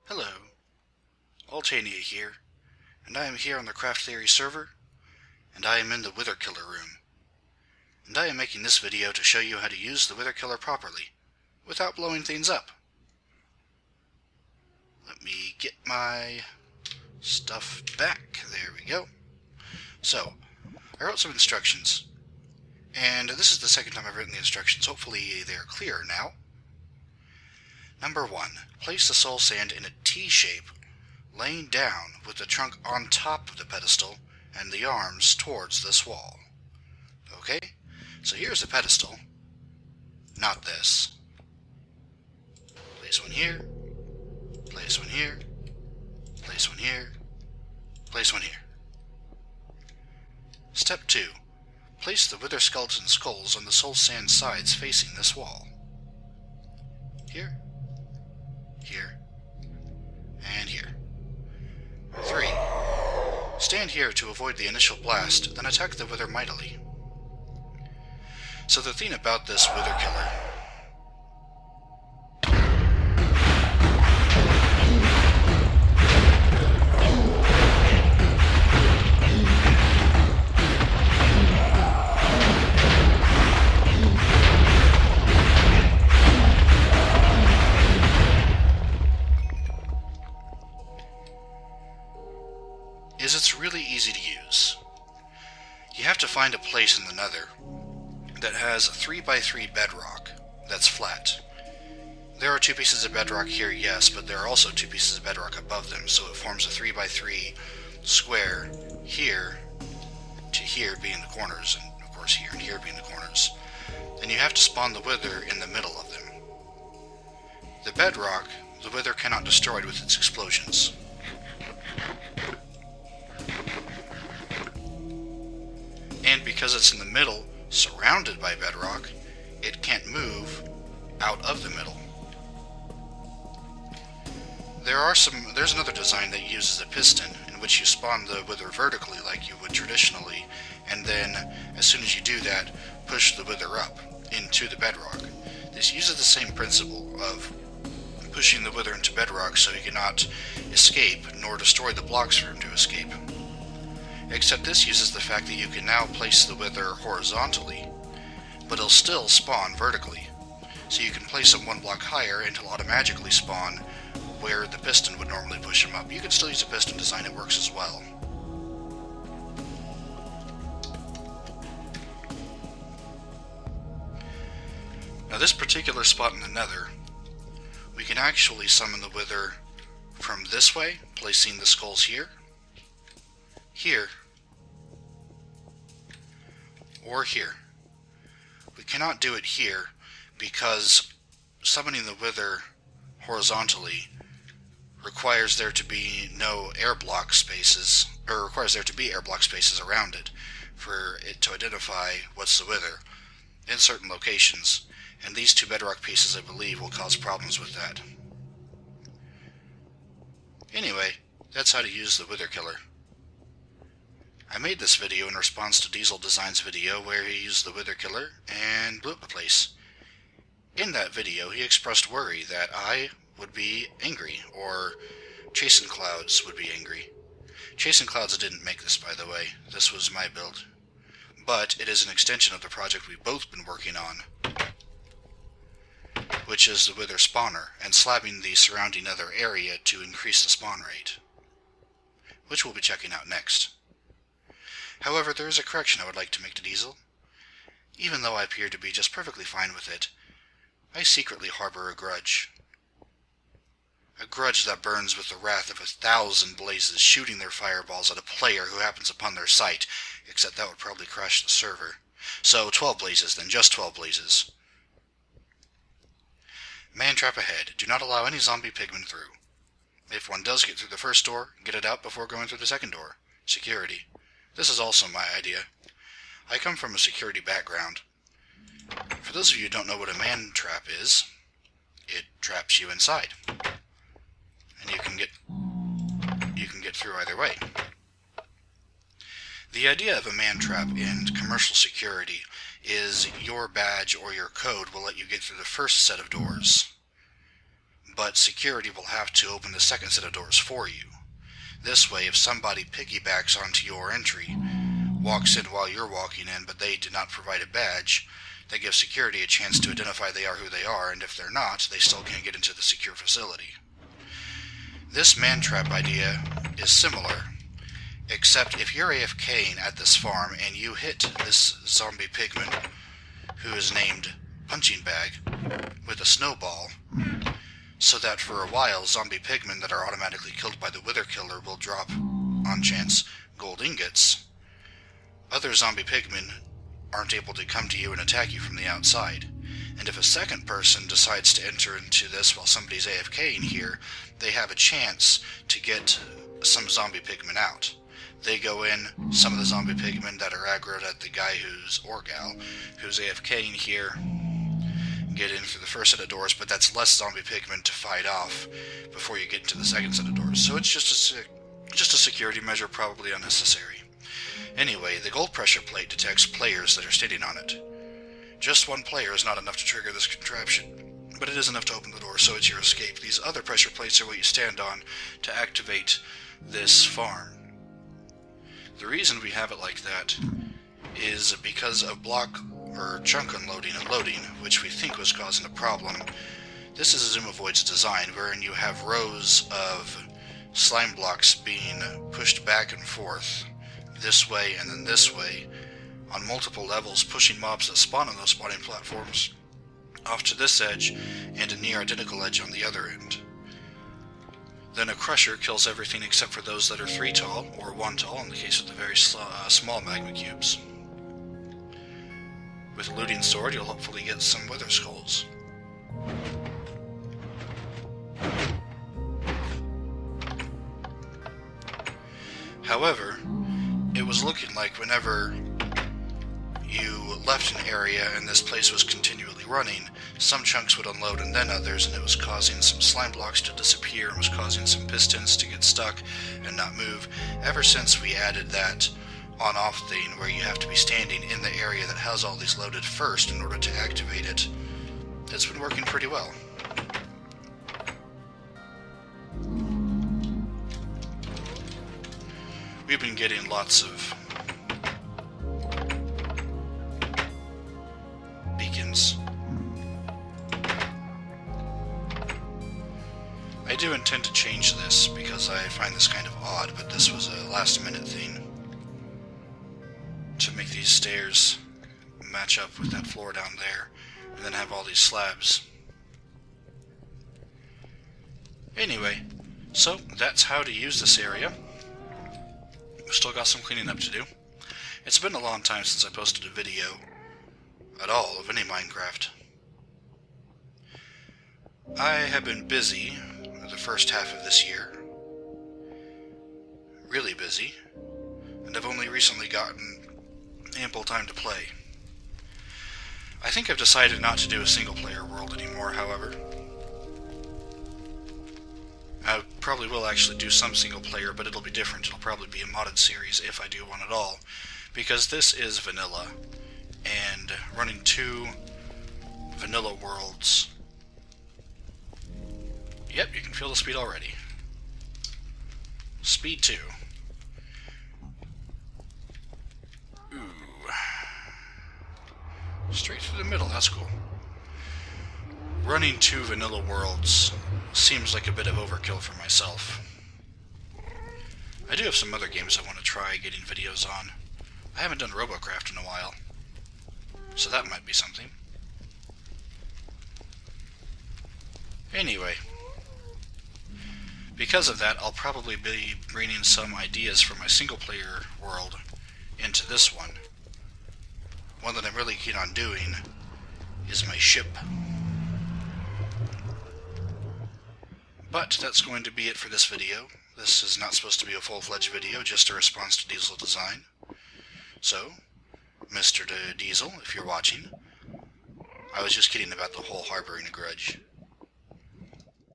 Hello, Altania here, and I am here on the CraftTheory server, and I am in the Wither Killer room. And I am making this video to show you how to use the Wither Killer properly, without blowing things up. Let me get my stuff back. There we go. So, I wrote some instructions, and this is the second time I've written the instructions. Hopefully they are clear now. Number 1. Place the soul sand in a T shape, laying down with the trunk on top of the pedestal and the arms towards this wall. Okay? So here's the pedestal. Not this. Place one here. Place one here. Place one here. Place one here. Step 2. Place the wither skeleton skulls on the soul sand sides facing this wall. Here. Here, and here. 3. Stand here to avoid the initial blast, then attack the wither mightily. So the thing about this wither killer is it's really easy to use. You have to find a place in the nether that has 3x3 bedrock that's flat. There are 2 pieces of bedrock here, yes, but there are also 2 pieces of bedrock above them, so it forms a 3x3 square here to here being the corners, and of course here and here being the corners. Then you have to spawn the wither in the middle of them. The bedrock, the wither cannot destroy with its explosions. And because it's in the middle, surrounded by bedrock, it can't move out of the middle. There's another design that uses a piston, in which you spawn the wither vertically like you would traditionally, and then, as soon as you do that, push the wither up into the bedrock. This uses the same principle of pushing the wither into bedrock so he cannot escape, nor destroy the blocks for him to escape. Except this uses the fact that you can now place the wither horizontally, but it'll still spawn vertically. So you can place him 1 block higher and he'll automatically spawn where the piston would normally push him up. You can still use a piston design, it works as well. Now this particular spot in the nether, we can actually summon the wither from this way, placing the skulls here, here, or here. We cannot do it here because summoning the wither horizontally requires there to be no air block spaces, or requires there to be air block spaces around it for it to identify what's the wither in certain locations, and these 2 bedrock pieces, I believe, will cause problems with that. Anyway, that's how to use the wither killer. I made this video in response to DieselDesigns' video where he used the wither killer and blew up the place. In that video, he expressed worry that I would be angry, or Chasing Clouds would be angry. Chasing Clouds didn't make this, by the way. This was my build. But it is an extension of the project we've both been working on, which is the wither spawner, and slabbing the surrounding nether area to increase the spawn rate, which we'll be checking out next. However, there is a correction I would like to make to Diesel. Even though I appear to be just perfectly fine with it, I secretly harbor a grudge. A grudge that burns with the wrath of 1,000 blazes shooting their fireballs at a player who happens upon their sight, except that would probably crash the server. So 12 blazes then, just 12 blazes. Mantrap ahead. Do not allow any zombie pigmen through. If one does get through the first door, get it out before going through the second door. Security. This is also my idea. I come from a security background. For those of you who don't know what a mantrap is, it traps you inside. And you can get through either way. The idea of a mantrap in commercial security is your badge or your code will let you get through the first set of doors. but security will have to open the second set of doors for you. This way, if somebody piggybacks onto your entry, walks in while you're walking in, but they did not provide a badge, that gives security a chance to identify they are who they are, and if they're not, they still can't get into the secure facility. This mantrap idea is similar, except if you're AFKing at this farm and you hit this zombie pigman, who is named Punching Bag, with a snowball, so that for a while zombie pigmen that are automatically killed by the Wither Killer will drop, on chance, gold ingots, other zombie pigmen aren't able to come to you and attack you from the outside. And if a second person decides to enter into this while somebody's AFKing here, they have a chance to get some zombie pigmen out. They go in, some of the zombie pigmen that are aggroed at the guy or gal who's AFKing here get in through the first set of doors, but that's less zombie pigmen to fight off before you get into the second set of doors. So it's just a security measure, probably unnecessary. Anyway, the gold pressure plate detects players that are standing on it. Just one player is not enough to trigger this contraption, but it is enough to open the door, so it's your escape. These other pressure plates are what you stand on to activate this farm. The reason we have it like that is because of block or chunk unloading and loading, which we think was causing a problem. This is a Zoom Avoid's design, wherein you have rows of slime blocks being pushed back and forth, this way and then this way, on multiple levels, pushing mobs that spawn on those spawning platforms off to this edge and a near identical edge on the other end. Then a crusher kills everything except for those that are 3 tall, or 1 tall in the case of the very small magma cubes. With a looting sword, you'll hopefully get some wither skulls. However, it was looking like whenever you left an area and this place was continually running, some chunks would unload and then others, and it was causing some slime blocks to disappear and was causing some pistons to get stuck and not move. Ever since we added that on-off thing where you have to be standing in the area that has all these loaded first in order to activate it, it's been working pretty well. We've been getting lots of beacons. I do intend to change this because I find this kind of odd, but this was a last-minute thing to make these stairs match up with that floor down there, and then have all these slabs. Anyway, so that's how to use this area. We've still got some cleaning up to do. It's been a long time since I posted a video at all of any Minecraft. I have been busy the first half of this year. Really busy. And I've only recently gotten ample time to play. I think I've decided not to do a single-player world anymore, however. I probably will actually do some single-player, but it'll be different. It'll probably be a modded series, if I do one at all, because this is vanilla, and running 2 vanilla worlds... Yep, you can feel the speed already. Speed 2. Straight through the middle, that's cool. Running 2 vanilla worlds seems like a bit of overkill for myself. I do have some other games I want to try getting videos on. I haven't done Robocraft in a while, so that might be something. Anyway, because of that, I'll probably be bringing some ideas for my single-player world into this one. One that I'm really keen on doing is my ship. But that's going to be it for this video. This is not supposed to be a full-fledged video, just a response to DieselDesign. So, Mr. Diesel, if you're watching, I was just kidding about the whole harboring a grudge.